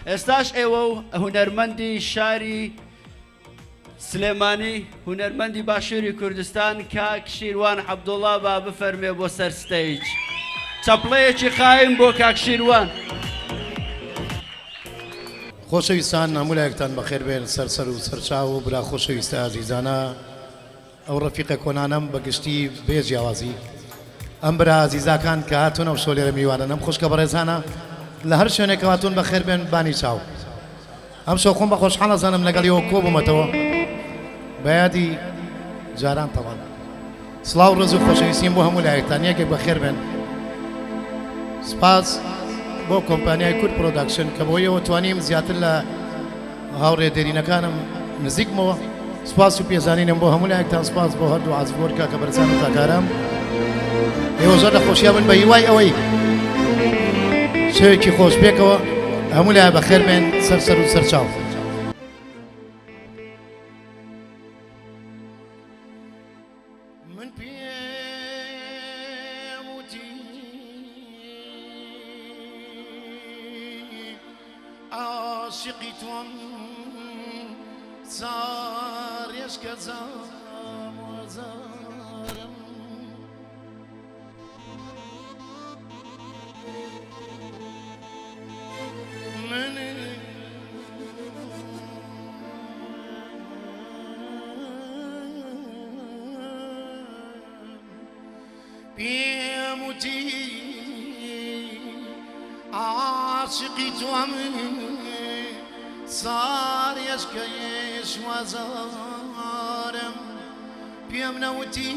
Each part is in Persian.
ئێستاش ئێوە و هونەرمەندی شاری سلێمانی هونەرمەندی باشووری کوردستان کاک شیروان عەبدوڵڵا با بفەرمێ بۆ سەر ستەیج چەپڵەیەکی قایم بۆ کاک شیروان. خۆشەویستان هەموولایەکتان بەخێر بێن سەر و سەرچاو و برا خۆشەویستە ئازیزانە ئەو ڕەفیقە کۆنانم بەگشتی بێ جیاوازی ئەم برا ئازیزاکان کە هاتوون ئەو شۆ لێرە میوانن ئەم خوشکە بەڕێزانە لە هەر شوێنێک هاتوون بەخێر بێن بانی چاو ئەم شۆ خۆم بە خۆشحاڵ ئەزانم لەگەڵیەوە کۆ بوومەتەوە بەیادی جاران تەواو سڵاو ڕێز و خۆشەویستیم بۆ هەموولایەکتان یەکێک بەخێر بێن سپاس بۆ کۆمپانیای کورد پرۆداکشن کە بۆیەوە توانیم زیاتر لە هاوڕێدێرینەکانم نزیکمەوە سپاس و پێزانینم بۆ هەموولایەکتان سپاس بۆ هەردوو عەزیزبۆرکە کە بەرزان و تاکارام ئێوە زۆر لە خۆشییا بن بە هیوای ئەوەی شەوێکی خۆشبێکەوە هەموولایە بەخێر بێن سەر و سەرچاو من پێم وتی عاشقی تۆم ساڕێژکە زارم من پێم وتی عاشقی تۆم ساڕێژکەیش وازارم پێم نەوتی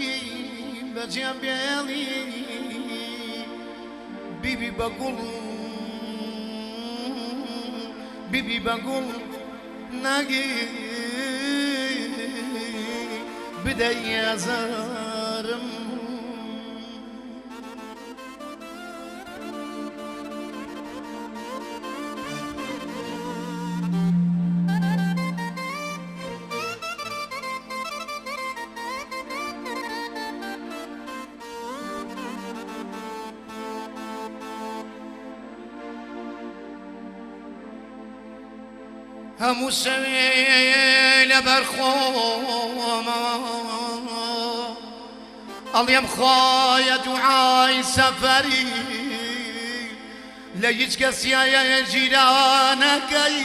بەجێم بێڵی بیبی بەگوڵ بیبی بەگوڵ ناگی بدەی ئازارم هەموو شەوێ لەبەر خۆمە ئەڵێم خۆیە دوعای سەفەری لە هیچ کەسیایە ژیرانەکەی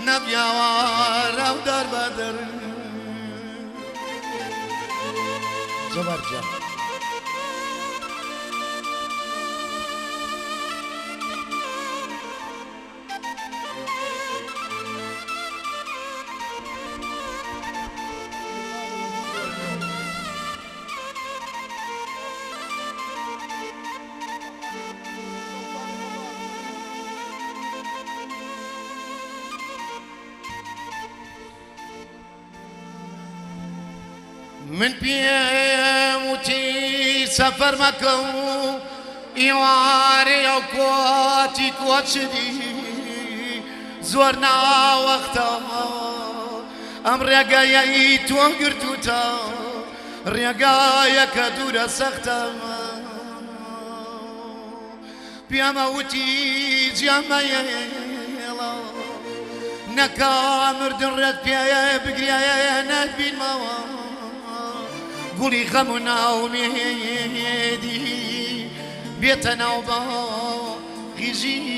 نەبیاوارە و دەربەدەر زەبەرجە من پێم وتی سەفەر مەکە و ئیوارێ و کۆتی کۆچری زۆر ناوەختە ئەم ڕێگایەی تۆ گرتوتە ڕێگایەکە دوورە سەختە پێمە وتی جێمەیەڵە نەکا مردن ڕێت پێیە بگریایە نەبینمەوە گوڵی خەم و ناومێدی بێتە ناو باغی ژینمەوە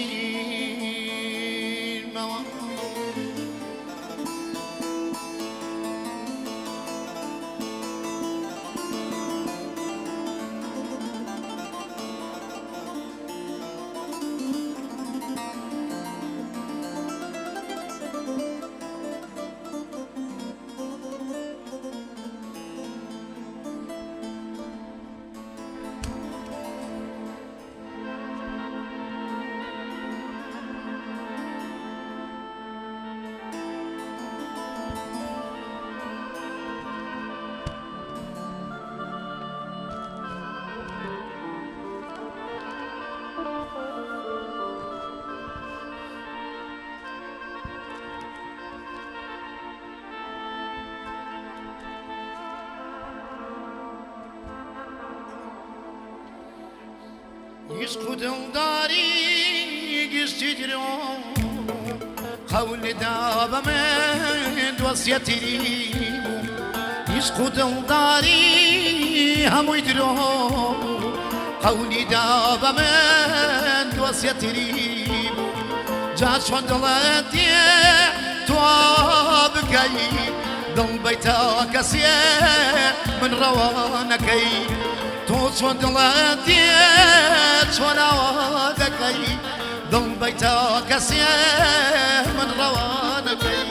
عشق و دڵداری گشتی درۆ قول دابا من وصيتي يسقط داري هم يدرو قولي دابا من وصيتي جاش فضلتي توابكي دل بيتك سيه من روانكي توس فضلتي توابكي دل بيتك سيه من روانكي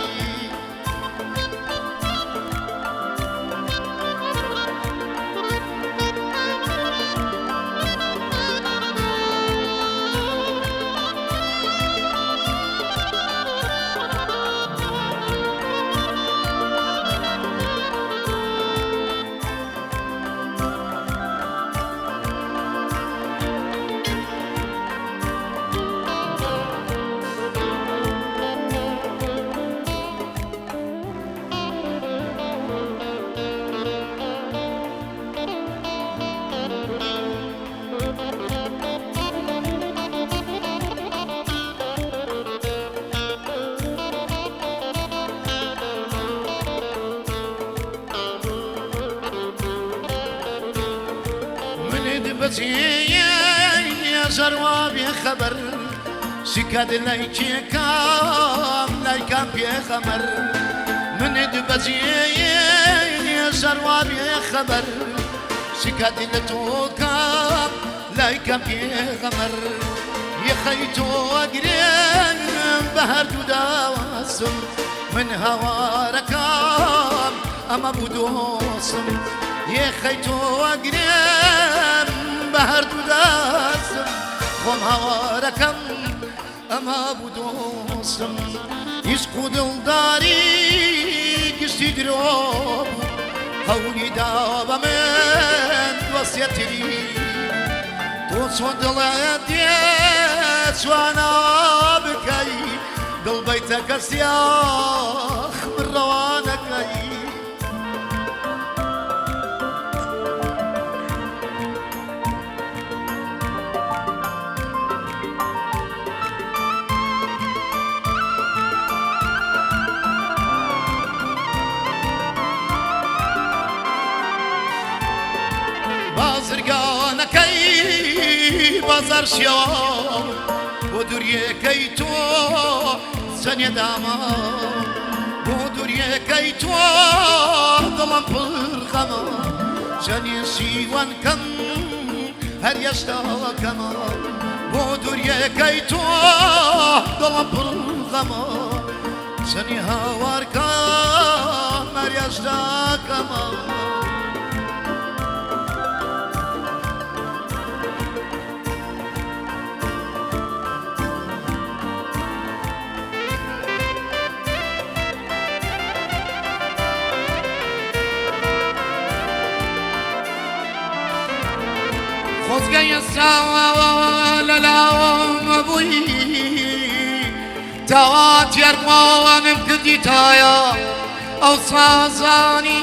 يا زرواب يا خبر سكاد لايكي كام لايكام يا خبر من دبزي يا زرواب يا خبر سكاد لتوكام لايكام يا خبر يا خيتو اقرين بهر دوداسم من هواركام اما بودوسم يا خيتو اقرين بهر دوداسم خم هواركم اما بودوسم يسقود الداري قشتي دروب قولي دابا من وصيتي توصد العديس وانا بكي دل بيتك سياخ من روانكي بازرگانكي بازار شيوام بودوريه كيتو سنيا داما بودوريه كيتو ظلم برخما سنيا سيوان كم هر يشتا كما بودوريه كيتو ظلم برخما سنيا هوار كم هر يشتا كما خذ يسرى للاوم ابوي توات يرمان بكدي تايا او صازاني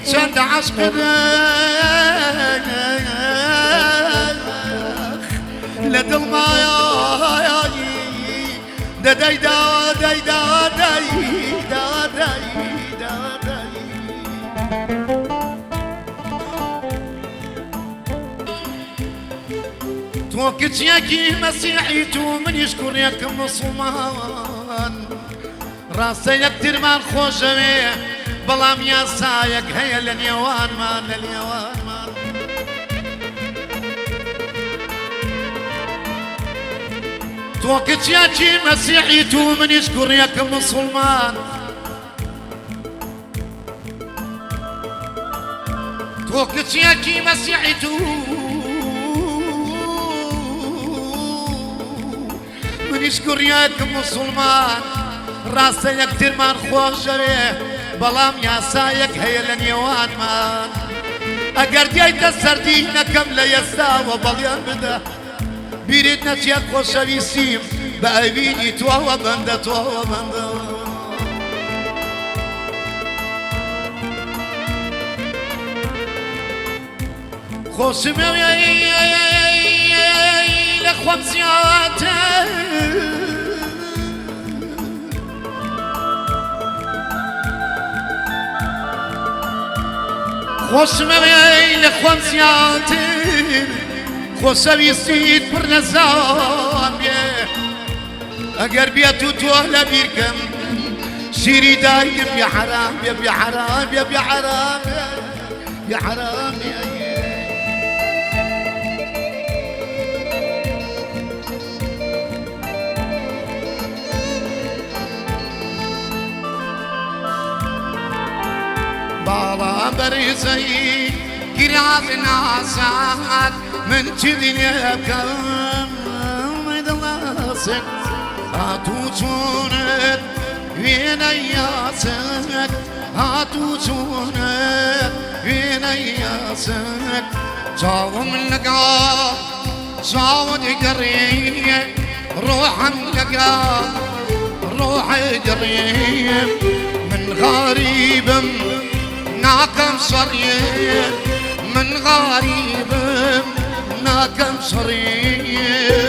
سند عشق لدل ما يا داي دا داي دا داي دا داي دا داي توكت ياكي مسيحي تو من يشكر ياك مسلمان راسي يكتر ما خوشوي بلام يا سايق هيا لليوان مان لليوان مان توكت ياكي مسيحي تو من يشكر ياك مسلمان توكت ياكي مسيحي تو نشكر ياك مسلمان راسي يكتر من خوشوي بلام يا سايق هيا لنيوان مان اگر ديايت السردين كم لا يستاوى بليان بدا بيريدنا تياك خوشوي سيم بأبيني تواوى بندا تواوى بندا خوشمي لخوام زيادة خۆشمەوەی لە خۆم زیاتر خۆشەویستیت پڕ نەزان بێ ئەگەر بێت و تۆ لە بیرکەم شیری دایکم بێ حەرام بێ بێ حەرام بێ بێ حەرام بێ حەرام بێ باڵا بەریزەی گیراز ناسات من چی دنیا بکەم دڵاسێک هاتوو چوونت وێنە یاسک هاتوو چوونت وێنە یاسک چاوم لەگەڵ چاوت گەڕێ ڕۆحم لەگەڵ ڕۆحی گەڕێ من غریبم ناكم صريح من غريب ناكم صريح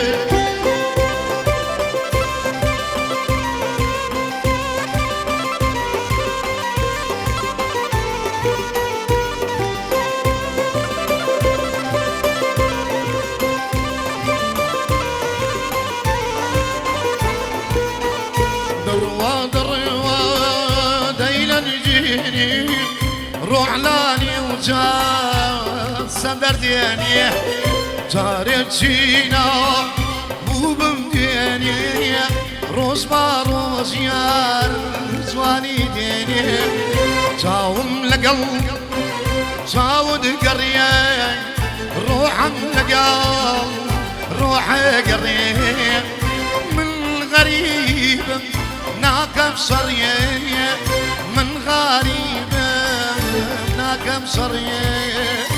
دروا ديلا نجيني روحلاني وجاب سندرديني جارتشينا مو بمديني روز باروز يار جواني ديني جاوم لقلب جاود قرية روحم لقلب روحي قرية من غريب ناكم صرية من غريب كم صريح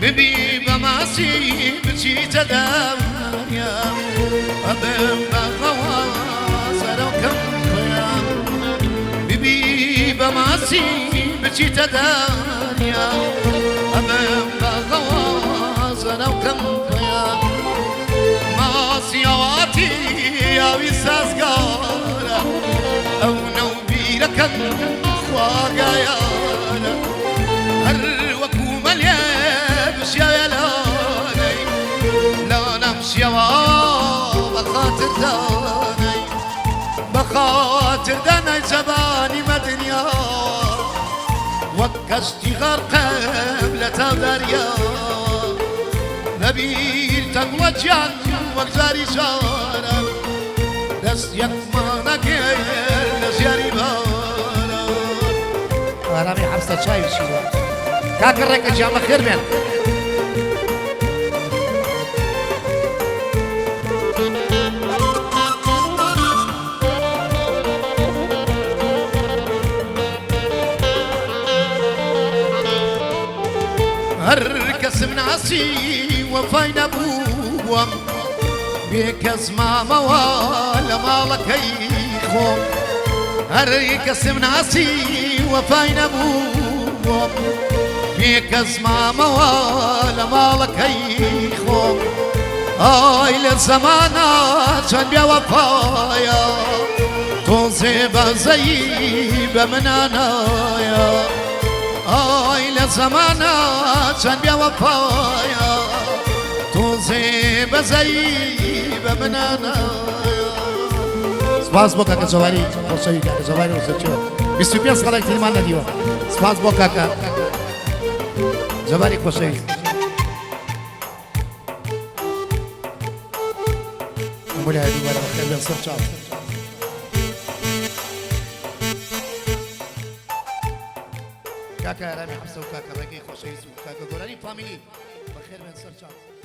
ببي بماسي بشي تداويا أبن بغواز لو كم قيام ببي بماسي بشي تداويا أبن بغواز لو كم قيام ماسيواتي يا ويساس قارا أو نوبي لك خواقايا بخاطر داني بخاطر داني زباني مدنيا وكشتي غرقب لتودريا نبيل تقوى جان وكزاري شارا دست يكمانا غير لزياري بارا ورامي حبسة شاي وشيوا كاكر ريكا جامع خير من هركس مناسي وفاين ابوهم بيكس ماما ولا مالك يخوم هركس مناسي وفاين ابوهم بيكس ماما ولا مالك يخوم هاي للزمانات كان بيا وفايا توزيب زيب من انايا هاي للزمانات كان بيا وفايا توزيب زيب من انايا سپاس بو کاکا زواری خوشوی کاکا زواری وسچو 25 سالک تلمان ندیو سپاس بو کاکا زواری خوشوی مولا هدی ولا خير بن سرچاو كاكا رامي حفصه وكاكا رقي خوشوي كاكا قراني فاميلي بخير بن سرچاو